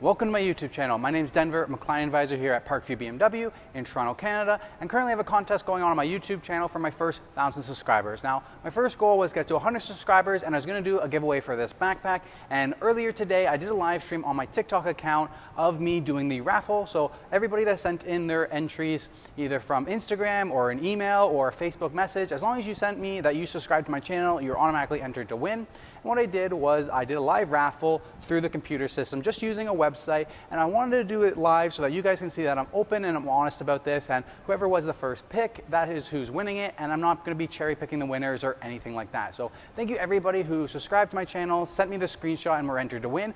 Welcome to my YouTube channel. My name is Denver. I'm a client advisor here at Parkview BMW in Toronto, Canada, and currently have a contest going on my YouTube channel for my first 1,000 subscribers. Now, my first goal was to get to 100 subscribers, and I was going to do a giveaway for this backpack. And earlier today, I did a live stream on my TikTok account of me doing the raffle. So everybody that sent in their entries, either from Instagram or an email or a Facebook message, as long as you sent me that you subscribed to my channel, you're automatically entered to win. And what I did was I did a live raffle through the computer system, just using a website, and I wanted to do it live so that you guys can see that I'm open and I'm honest about this, and whoever was the first pick, that is who's winning it, and I'm not going to be cherry picking the winners or anything like that. So thank you everybody who subscribed to my channel, sent me the screenshot, and were entered to win.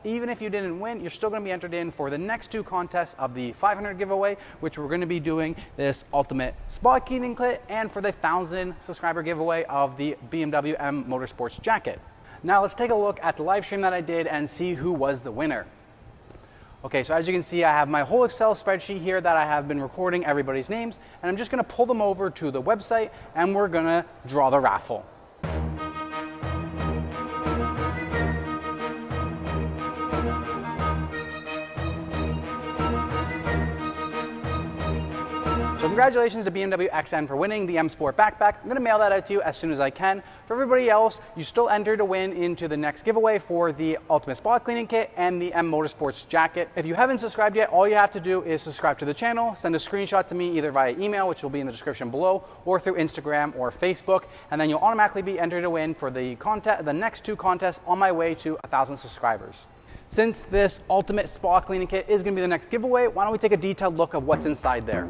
Even if you didn't win, you're still going to be entered in for the next two contests of the 500 giveaway, which we're going to be doing this ultimate Spa cleaning kit, and for the 1,000 subscriber giveaway of the BMW M Motorsports jacket. Now let's take a look at the live stream that I did and see who was the winner. Okay, so as you can see, I have my whole Excel spreadsheet here that I have been recording everybody's names, and I'm just going to pull them over to the website and we're going to draw the raffle. So congratulations to BMW XN for winning the M Sport backpack. I'm going to mail that out to you as soon as I can. For everybody else, you still enter to win into the next giveaway for the Ultimate Spa Cleaning Kit and the M Motorsports jacket. If you haven't subscribed yet, all you have to do is subscribe to the channel, send a screenshot to me either via email, which will be in the description below, or through Instagram or Facebook, and then you'll automatically be entered to win for the next two contests on my way to 1,000 subscribers. Since this Ultimate Spa Cleaning Kit is going to be the next giveaway, why don't we take a detailed look of what's inside there.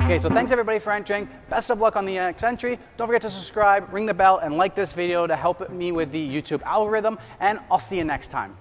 Okay, so thanks everybody for entering. Best of luck on the next entry. Don't forget to subscribe, ring the bell, and like this video to help me with the YouTube algorithm, and I'll see you next time.